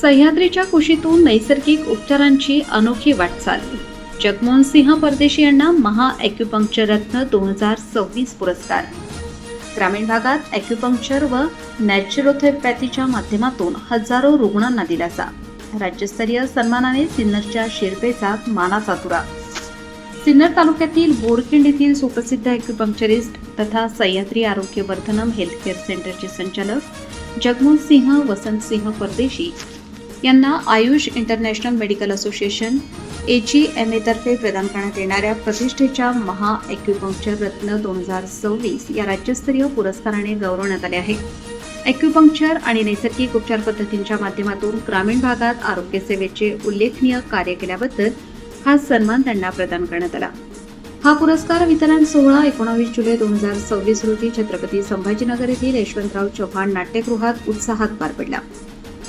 सह्याद्रीच्या कुशीतून नैसर्गिक उपचारांची अनोखी वाटचाल. जगमोहन सिंह परदेशी यांना महा ॲक्युपंक्चर रत्न 2026 पुरस्कार. ग्रामीण भागात ॲक्युपंक्चर व नॅचरोपॅथीच्या माध्यमातून हजारो रुग्णांना दिलासा. राज्यस्तरीय सन्मानाने सिन्नरच्या शिरपेचा मानाचा तुरा. सिन्नर तालुक्यातील बोरखिंड येथील सुप्रसिद्ध ॲक्युपंक्चरिस्ट तथा सह्याद्री आरोग्य वर्धनम हेल्थकेअर सेंटरचे संचालक जगमोहन सिंह वसंतसिंह परदेशी यांना Ayush international medical association AGMA तर्फे प्रदान करण्यात येणाऱ्या प्रतिष्ठेच्या महा ॲक्युपंक्चर रत्न 2026 या राज्यस्तरीय पुरस्काराने गौरवण्यात आले आहे. ॲक्युपंक्चर आणि नैसर्गिक उपचार पद्धतींच्या माध्यमातून ग्रामीण भागात आरोग्य सेवेचे उल्लेखनीय कार्य केल्याबद्दल हा सन्मान त्यांना प्रदान करण्यात आला. हा पुरस्कार वितरण सोहळा 19 जुलै 2026 रोजी छत्रपती संभाजीनगर येथील यशवंतराव चव्हाण नाट्यगृहात उत्साहात पार पडला.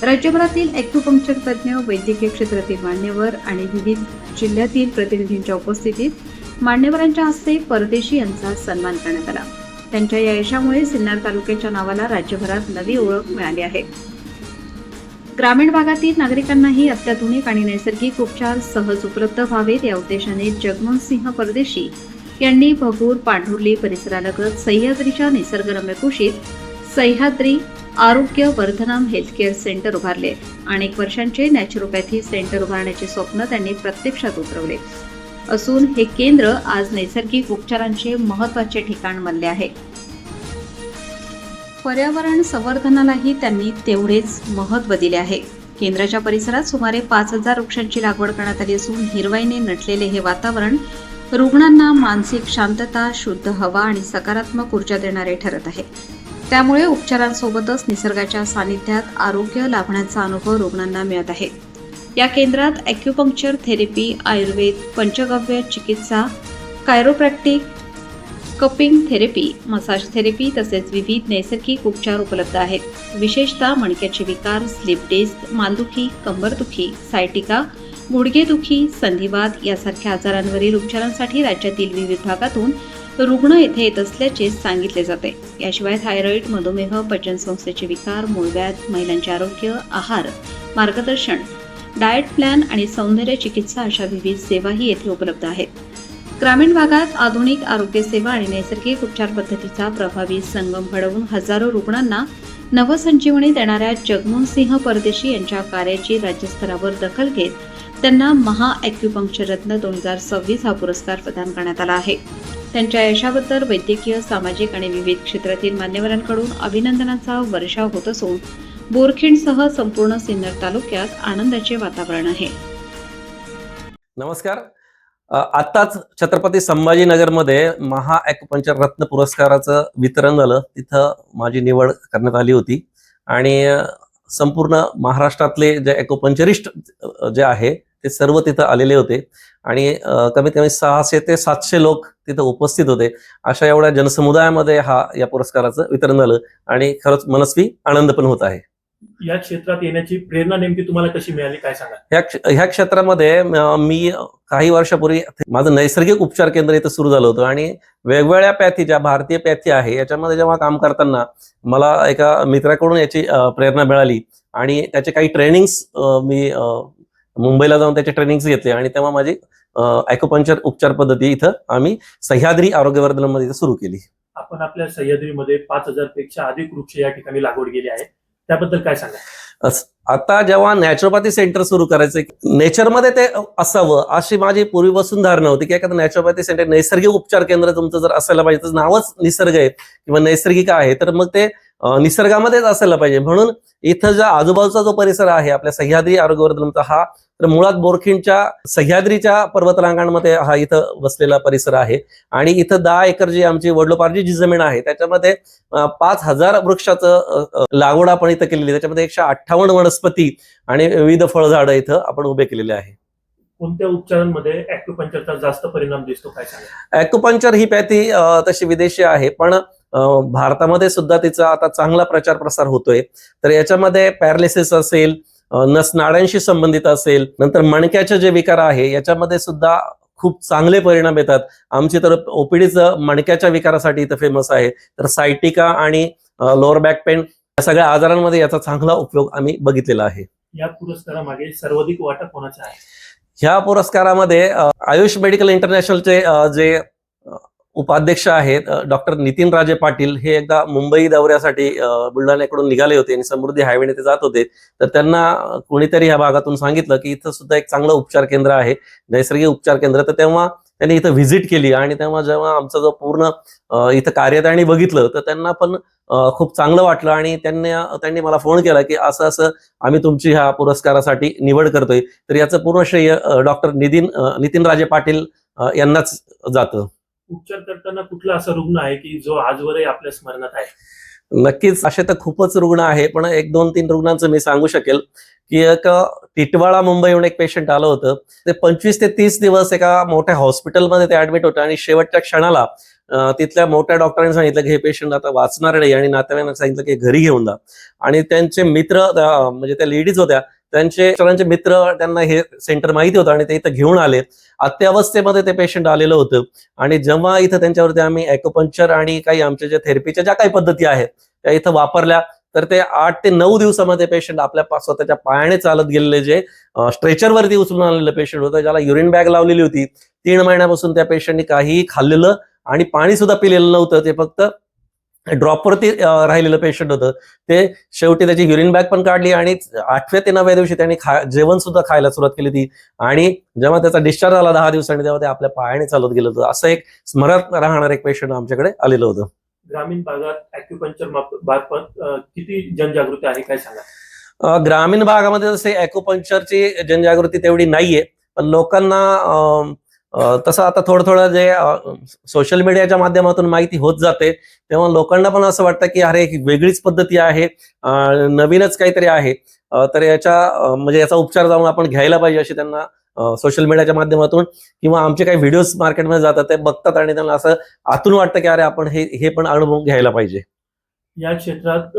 राज्यभरातील ॲक्युपंक्चर तज्ज्ञ, वैद्यकीय क्षेत्रातील मान्यवर आणि विविध जिल्ह्यातील प्रतिनिधींच्या उपस्थितीत मान्यवरांच्या हस्ते परदेशी यांचा सन्मान करण्यात आला. त्यांच्या या यशामुळे सिन्नर तालुक्याच्या नावाला राज्यभरात नवी ओळख मिळाली आहे. ग्रामीण भागातील नागरिकांनाही अत्याधुनिक आणि नैसर्गिक उपचार सहज उपलब्ध व्हावेत या उद्देशाने जगमोहन सिंह परदेशी यांनी भगूर पांढुर्ली परिसरालगत सह्याद्रीच्या निसर्गरम्य कुशीत सह्याद्री आरोग्य वर्धनम हेल्थकेअर सेंटर उभारले. अनेक वर्षांचे नॅचरोपॅथी सेंटर उभारण्याचे स्वप्न त्यांनी प्रत्यक्षात उतरवले असून हे केंद्र आज नैसर्गिक उपचारांचे महत्त्वाचे ठिकाण बनले आहे. पर्यावरण संवर्धनालाही त्यांनी तेवढेच महत्त्व दिले आहे. केंद्राच्या परिसरात सुमारे 5,000 वृक्षांची लागवड करण्यात आली असून हिरवाईने नटलेले हे वातावरण रुग्णांना मानसिक शांतता, शुद्ध हवा आणि सकारात्मक ऊर्जा देणारे ठरत आहे. त्यामुळे उपचारांसोबतच निसर्गाच्या सानिध्यात आरोग्य लाभण्याचा अनुभव रुग्णांना मिळत आहे. या केंद्रात ॲक्युपंक्चर थेरपी, आयुर्वेद, पंचगव्य चिकित्सा, कायरोप्रॅक्टिक, कपिंग थेरपी, मसाज थेरपी तसेच विविध नैसर्गिक उपचार उपलब्ध आहेत. विशेषतः मणक्याचे विकार, स्लीप डिस्क, मानदुखी, कंबरदुखी, सायटिका, गुडघेदुखी, संधिवात यासारख्या आजारांवरील उपचारांसाठी राज्यातील विविध भागातून रुग्ण येथे येत असल्याचे सांगितले जाते. याशिवाय थायरॉइड, मधुमेह, पचनसंस्थेचे विकार, मूळव्याध, महिलांचे आरोग्य, आहार, मार्गदर्शन, डाएट प्लॅन आणि सौंदर्य चिकित्सा अशा विविध सेवाही येथे उपलब्ध आहेत. ग्रामीण भागात आधुनिक आरोग्य सेवा आणि नैसर्गिक उपचार पद्धतीचा प्रभावी संगम घडवून हजारो रुग्णांना नवसंजीवनी देणाऱ्या जगमोहन सिंह परदेशी यांच्या कार्याची राज्यस्तरावर दखल घेत त्यांना महा ॲक्युपंक्चर रत्न 2026 हा पुरस्कार प्रदान करण्यात आला आहे. त्यांच्या यशाबद्दल वैद्यकीय, सामाजिक आणि विविध क्षेत्रातील मान्यवरांकडून अभिनंदनाचा वर्षाव होत असून बोरखिंडसह संपूर्ण सिन्नर तालुक्यात आनंदाचे वातावरण आहे. नमस्कार. आत्ताच छत्रपती संभाजीनगरमध्ये महा ॲक्युपंक्चर रत्न पुरस्काराचं वितरण झालं. तिथं माझी निवड करण्यात आली होती आणि संपूर्ण महाराष्ट्रातले जे ॲक्युपंक्चरिस्ट जे आहे ते सर्व तिथं आलेले होते आणि कमीत कमी 600 ते 700 लोक तिथं उपस्थित होते. अशा एवढ्या जनसमुदायामध्ये या पुरस्काराचं वितरण झालं आणि खरंच मनस्वी आनंद पण होत आहे. या क्षेत्रात येण्याची प्रेरणा नेमकी तुम्हाला कशी मिळाली, काय सांगा? ह्या क्षेत्रामध्ये मी काही वर्षापूर्वी माझं नैसर्गिक उपचार केंद्र इथं सुरू झालं होतं आणि वेगवेगळ्या पॅथी, ज्या भारतीय पॅथी आहे याच्यामध्ये जेव्हा काम करताना मला एका मित्राकडून याची प्रेरणा मिळाली आणि त्याचे काही ट्रेनिंग्स मी मुंबईला जाऊन त्याचे ट्रेनिंग्स घेतले आणि तेव्हा माझी ॲक्युपंक्चर उपचार पद्धती इथं आम्ही सह्याद्री आरोग्यवर्धनमध्ये सुरू केली. आपण आपल्या सह्याद्रीमध्ये 5,000 पेक्षा अधिक वृक्ष या ठिकाणी लागवड केली आहे, त्याबद्दल काय सांगा? आता जेव्हा नॅचरोपॅथी सेंटर सुरू करायचं, नेचरमध्ये ते असावं अशी माझी पूर्वीपासून धारणा होती की एखादं नॅचरोपॅथी सेंटर, नैसर्गिक उपचार केंद्र तुमचं जर असायला पाहिजे, तर नावच निसर्ग आहे किंवा नैसर्गिक आहे तर मग ते निसर्गामध्येच असायला पाहिजे. म्हणून इथं जो आजूबाजूचा जो परिसर आहे आपल्या सह्याद्री आरोग्यवर्धनचा, हा तर मुळात बोरखिंडच्या सह्याद्रीच्या पर्वतरांगांमध्ये हा इथं वसलेला परिसर आहे आणि इथं 10 एकर जी आमची वडलोपार्जित जी जमीन आहे त्याच्यामध्ये 5,000 वृक्षाचं लागवड आपण इथं केलेली. त्याच्यामध्ये 158 वनस्पती आणि विविध फळझाडं इथं आपण उभे केलेले आहे. कोणत्या उपचारांमध्ये ॲक्युपंक्चरचा जास्त परिणाम दिसतो, काय सांगा? ॲक्युपंक्चर ही पॅथी तशी विदेशी आहे पण भारतामध्ये सुद्धा तिचा आता चांगला प्रचार प्रसार होतोय. तर याच्यामध्ये पॅरालिसिस असेल, नसनाड्यांशी संबंधित असेल, नंतर मणक्याचे जे विकार आहे याच्यामध्ये सुद्धा खूप चांगले परिणाम येतात. आमची तर ओपीडीच मणक्याच्या विकारासाठी इथं फेमस आहे. तर सायटिका आणि लोअर बॅक पेन या सगळ्या आजारांमध्ये याचा चांगला उपयोग आम्ही बघितलेला आहे. या पुरस्कारामागे सर्वाधिक वाटा कोणाचा आहे? ह्या पुरस्कारामध्ये आयुष मेडिकल इंटरनॅशनलचे जे उपाध्यक्ष आहेत डॉक्टर नितीन राजे पाटील हे एकदा मुंबई दौऱ्यासाठी बुलढाण्याकडून निघाले होते आणि समृद्धी हायवेने ते जात होते. तर त्यांना कोणीतरी ह्या भागातून सांगितलं की इथं सुद्धा एक चांगलं उपचार केंद्र आहे, नैसर्गिक उपचार केंद्र. तर तेव्हा त्यांनी इथं व्हिजिट केली आणि तेव्हा जेव्हा आमचा जो पूर्ण इथं कार्य त्यांनी बघितलं तर त्यांना पण खूप चांगलं वाटलं आणि त्यांनी मला फोन केला की असं असं आम्ही तुमची ह्या पुरस्कारासाठी निवड करतोय. तर याचं पूर्ण श्रेय डॉक्टर नितीन राजे पाटील यांनाच जातं. उपचार करताना कुठला असा रुग्ण आहे की जो आजवरही आपल्या स्मरणात आहे? नक्कीच असे तर खूपच रुग्ण आहे, पण 1-2-3 रुग्णांचं मी सांगू शकेल की एक टिटवाळा मुंबईहून एक पेशंट आलं होतं. ते 25 ते 30 दिवस एका मोठ्या हॉस्पिटलमध्ये ते ऍडमिट होतं आणि शेवटच्या क्षणाला तिथल्या मोठ्या डॉक्टरांनी सांगितलं की हे पेशंट आता वाचणार नाही आणि नातेवाईकांना सांगितलं की घरी घेऊन जा. आणि त्यांचे मित्र म्हणजे त्या लेडीज होत्या, त्यांचे मित्रांचे मित्र त्यांना हे सेंटर माहिती होतं आणि ते इथं घेऊन आले. अत्यावस्थेमध्ये ते पेशंट आलेलं होतं आणि जेव्हा इथं त्यांच्यावरती आम्ही ॲक्युपंक्चर आणि काही आमच्या ज्या थेरपीच्या ज्या काही पद्धती आहेत त्या इथं वापरल्या, तर ते 8 ते 9 दिवसामध्ये पेशंट आपल्या स्वतःच्या पायाने चालत गेलेले जे स्ट्रेचरवरती उचलून आणलेलं पेशंट होतं, ज्याला युरिन बॅग लावलेली होती. 3 महिन्यापासून त्या पेशंटनी काहीही खाल्लेलं आणि पाणी सुद्धा पिलेलं नव्हतं. ते फक्त ड्रॉपवरती राहिलेलं पेशंट होतं. ते शेवटी त्याची युरिन बॅग पण काढली आणि 8व्या ते 9व्या दिवशी त्यांनी जेवण सुद्धा खायला सुरुवात केली ती. आणि जेव्हा त्याचा डिस्चार्ज झाला 10 दिवसांनी, तेव्हा ते आपल्या पायाने चालत गेलं होतं. असं एक स्मरणात राहणार एक पेशंट आमच्याकडे आलेलं होतं. ग्रामीण भागात ॲक्युपंक्चर मार्फत किती जनजागृती आहे, काय सांगा? ग्रामीण भागामध्ये जसे ॲक्युपंक्चरची जनजागृती तेवढी नाहीये, पण लोकांना तसं आता थोडं जे सोशल मीडियाच्या माध्यमातून माहिती होत जाते, तेव्हा लोकांना पण असं वाटतं की अरे ही वेगळीच पद्धती आहे, नवीनच काहीतरी आहे. तर म्हणजे याचा उपचार जाऊन आपण घ्यायला पाहिजे अशी त्यांना सोशल मीडियाच्या माध्यमातून किंवा आमचे काही व्हिडिओज मार्केटमध्ये जातात ते बघतात आणि त्यांना असं आतून वाटतं की अरे आपण हे पण अनुभव घ्यायला पाहिजे. या क्षेत्रात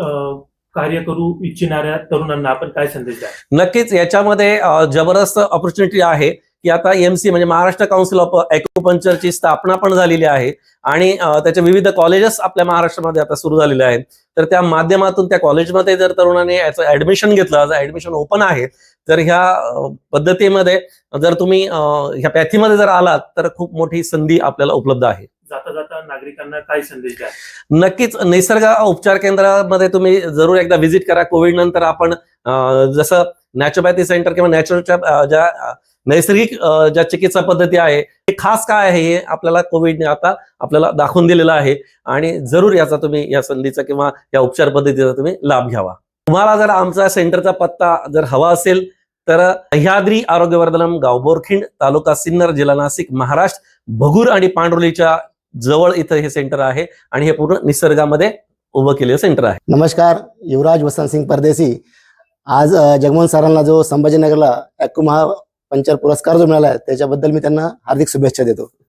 कार्य करू इच्छिणाऱ्या तरुणांना आपण काय संदेश द्या? नक्कीच याच्यामध्ये जबरदस्त ऑपॉर्च्युनिटी आहे की आता MC म्हणजे महाराष्ट्र काउन्सिल ऑफ ॲक्युपंक्चरची स्थापना पण झालेली आहे आणि त्याचे विविध कॉलेजेस आपल्या महाराष्ट्रामध्ये आता सुरू झालेले आहेत. तर त्या माध्यमातून त्या कॉलेजमध्ये जर तरुणांनी याचं ऍडमिशन घेतलं, ऍडमिशन ओपन आहे, तर ह्या पद्धतीमध्ये जर तुम्ही ह्या पॅथीमध्ये जर आलात तर खूप मोठी संधी आपल्याला उपलब्ध आहे. जाता जाता नागरिकांना काय संदेश द्या? नक्कीच निसर्ग उपचार केंद्रामध्ये तुम्ही जरूर एकदा व्हिजिट करा. कोविड नंतर आपण जसं नॅचरोपॅथी सेंटर किंवा नॅचरलच्या ज्या नैसर्गिक ज्या चिकित्सा पद्धती आहे हे खास काय आहे हे आपल्याला कोविडने आता आपल्याला दाखवून दिलेलं आहे आणि जरूर याचा तुम्ही या संधीचा किंवा या उपचार पद्धतीचा तुम्ही लाभ घ्यावा. तुम्हाला जर आमचा सेंटरचा पत्ता जर हवा असेल तर सह्याद्री आरोग्यवर्धनम, गाव बोरखिंड, तालुका सिन्नर, जिल्हा नाशिक, महाराष्ट्र, भगूर आणि पांडुर्लीच्या जवळ इथं हे सेंटर आहे आणि हे पूर्ण निसर्गामध्ये उभं केलेलं सेंटर आहे. नमस्कार, युवराज वसंत सिंग परदेसी. आज जगमोहन सरांना जो संभाजीनगरला ॲक्यू महापंचर पुरस्कार जो मिळाला आहे त्याच्याबद्दल मी त्यांना हार्दिक शुभेच्छा देतो.